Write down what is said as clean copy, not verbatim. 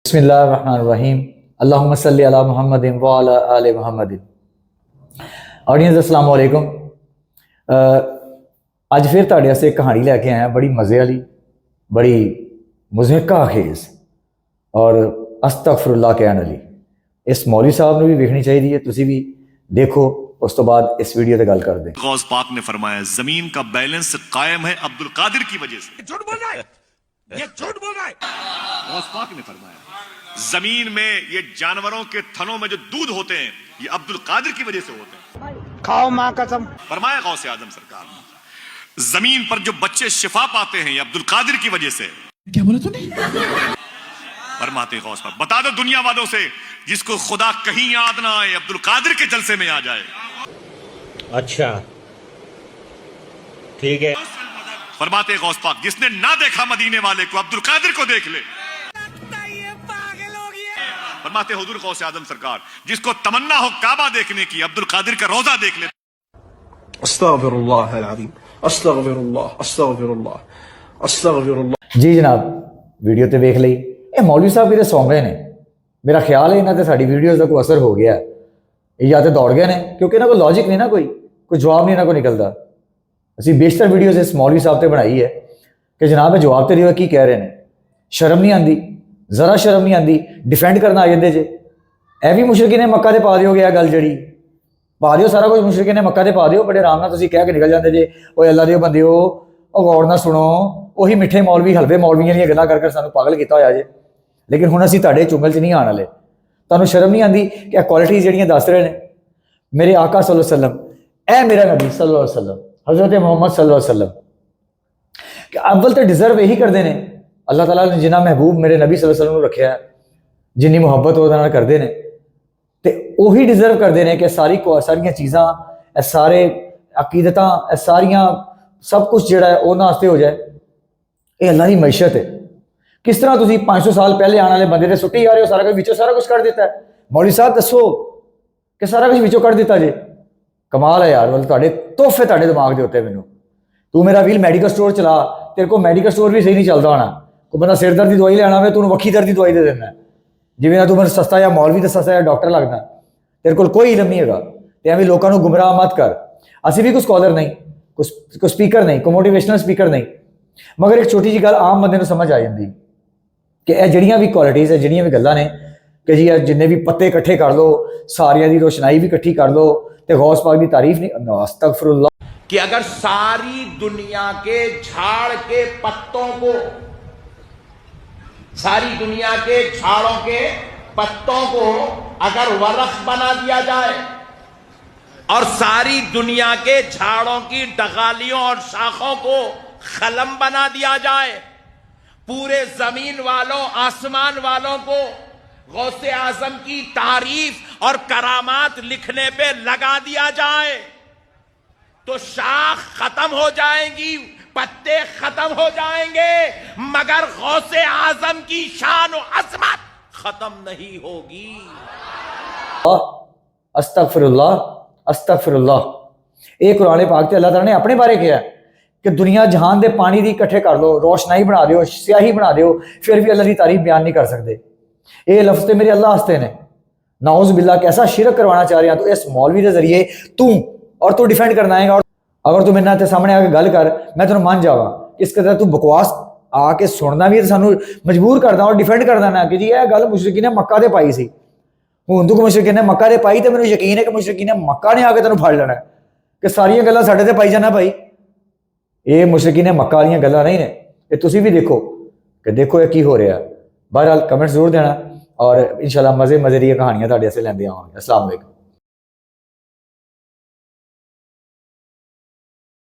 بسم اللہ الرحمن الرحیم اللہم صلی علی محمد و علی آل محمد۔ آڈینس السلام علیکم۔ اج پھر تہاڈے واسطے ایک کہانی لے کے آیا، بڑی مزے والی، بڑی مضحکہ خیز اور استغفر اللہ کہنے والی۔ اس مولوی صاحب نے بھی ویکھنی چاہیے، تسی بھی دیکھو، اس تو بعد اس ویڈیو تے گل کر دیں۔ غوث پاک نے فرمایا زمین کا بیلنس قائم ہے عبد القادر کی وجہ سے۔ جھوٹ بول رہا ہے، یہ جھوٹ بول رہا ہے۔ غوث پاک نے فرمایا زمین میں یہ جانوروں کے تھنوں میں جو دودھ ہوتے ہیں یہ عبد القادر کی وجہ سے ہوتے ہیں۔ کھاؤ ماں قسم۔ فرمایا غوث اعظم سرکار زمین پر جو بچے شفا پاتے ہیں یہ عبد القادر کی وجہ سے۔ کیا بولا تو نے؟ فرماتے غوث پاک بتا دو دنیا والوں سے جس کو خدا کہیں یاد نہ آئے عبد القادر کے جلسے میں آ جائے۔ اچھا ٹھیک ہے۔ فرماتے غوث پاک جس نے نہ دیکھا مدینے والے کو عبد القادر کو دیکھ لے۔ فرماتے حضور غوث اعظم سرکار جس کو تمنا ہو کعبہ دیکھنے کی عبد القادر کا روزہ دیکھ لے۔ استغفر اللہ العظیم، استغفر اللہ، استغفر اللہ، استغفر اللہ۔ جی جناب، ویڈیو تے ویکھ لئی۔ اے مولوی صاحب کدے سو گئے نے؟ میرا خیال ہے انہاں تے ساڈی ویڈیوز دا کوئی اثر ہو گیا ہے، یا تے دوڑ گئے نے، کیونکہ انہاں کو لاجک نہیں نا، کوئی جواب نہیں انہاں کو نکلدا۔ اسی بیشتر ویڈیوز اس مولوی صاحب تے بنائی ہے کہ جناب جواب تے دیو کی کہہ رہے ہیں، شرم نہیں آندی، ذرا شرم نہیں آندی، ڈیفینڈ کرنا آ جاندے جے۔ اے بھی مشرکین مکہ دے پا دیو گے، گل جڑی پا دیو، سارا کچھ مشرکین مکہ دے پا دیو، بڑے آرام نال تسی کہہ کے نکل جاندے جے اوے اللہ دیو بندیو، او غور نہ سنو، وہی میٹھے مولوی حلوے مولویاں دیاں گلاں کر سانو پاگل کیتا ہویا جے۔ لیکن ہن اسی تہاڈے چنگل چ نہیں آن والے۔ تانوں شرم نہیں آندی کہ کوالٹیز جڑیاں دس رہے ہیں میرے آقا صلی اللہ علیہ وسلم، اے میرا نبی صلی اللہ علیہ وسلم، حضرت محمد صلی اللہ علیہ وسلم، کہ اول تو ڈیزرو یہی کرتے ہیں۔ اللہ تعالیٰ نے جنہ محبوب میرے نبی صلی اللہ علیہ وسلم کو رکھیا ہے، جنی محبت وہ کرتے ہیں، تو وہی ڈیزرو کرتے ہیں کہ ساریاں چیزاں، سارے عقیدتاں، ساریاں سب کچھ جڑا ہے انہاں واسطے ہو جائے۔ یہ اللہ کی معیشت ہے۔ کس طرح تسی 500 سال پہلے آنے والے بندے تے سٹی جا رہے ہو، سارا کچھ وچوں سارا کچھ کر دیتا ہے۔ مولوی صاحب دسو کہ سارا کچھ وچوں کر دیتا جے؟ کمال ہے یار، تہاڈے تحفے تہاڈے دماغ دے ہوتے مینوں۔ تو میرا ویل میڈیکل سٹور چلا، تیرے کو میڈیکل سٹور بھی صحیح نہیں چلتا ہونا۔ کوئی بندہ سر درد کی دوائی لینا ہوئے تو انہوں وکھی درد کی دوائی دے دینا، جی میں تو سستا یا مولوی تے سستا یا ڈاکٹر لگنا، تیرے کو کوئی علم نہیں ہوگا۔ تے ایویں لوکاں نوں گمراہ مت کر۔ اسی بھی کوئی اسکالر نہیں، کوئی سپیکر نہیں، کوئی موٹیویشنل سپیکر نہیں، مگر ایک چھوٹی جی گل عام بندے نوں سمجھ آ جاندی کہ یہ جڑیاں بھی کوالٹیز ہے، جڑیاں بھی گلاں نے کہ جی جننے بھی پتے کٹھے کر لو، ساریاں دی روشنائی بھی کٹھی کر لو تے غوث پاک دی تعریف نہیں، استغفر اللہ۔ کہ اگر ساری دنیا کے جھاڑ کے پتوں کو، ساری دنیا کے جھاڑوں کے پتوں کو اگر ورق بنا دیا جائے اور ساری دنیا کے جھاڑوں کی ڈغالیوں اور شاخوں کو خلم بنا دیا جائے، پورے زمین والوں آسمان والوں کو غوث اعظم کی تعریف اور کرامات لکھنے پہ لگا دیا جائے تو شاخ ختم ہو جائیں گی، پتے ختم ہو جائیں گے، مگر غوث اعظم کی شان و عظمت ختم نہیں ہوگی۔ استغفر اللہ، استغفر اللہ۔ یہ قرآن پاک تے اللہ تعالیٰ نے اپنے بارے کیا ہے کہ دنیا جہان دے پانی دی کٹھے کر لو، روشنائی بنا دیو، سیاہی بنا دیو، پھر بھی اللہ کی تعریف بیان نہیں کر سکتے۔ یہ لفظ تے میرے اللہ ہستے نے، نعوذ باللہ کیسا شرک کروانا چاہ رہے ہیں تو اس مولوی کے ذریعے اور تو ڈیفینڈ کرنا ہے گا۔ اگر تو میرے تے سامنے آ کے گل کر، میں تمہیں مان جاواں، اس قدر تو بکواس آ کے سننا بھی سانو مجبور کردا اور ڈیفینڈ کر دینا کہ جی یہ گل مشرکین نے مکہ دے پائی سی، ہن تو مشرکین نے مکہ دے پائی تے مینوں یقین ہے کہ مشرکین نے مکہ نے آ کے تینوں پھڑ لینا ہے کہ ساریاں گلاں ساڈے تے پائی جانا بھائی۔ یہ مشرکین مکہ والیاں گلاں نہیں نے، یہ تسی بھی دیکھو کہ دیکھو یہ کی ہو رہا ہے۔ بہرحال کمنٹ ضرور دینا اور انشاءاللہ مزے دی کہانیاں تہاڈے واسطے لیندے آواں گے۔ السلام علیکم۔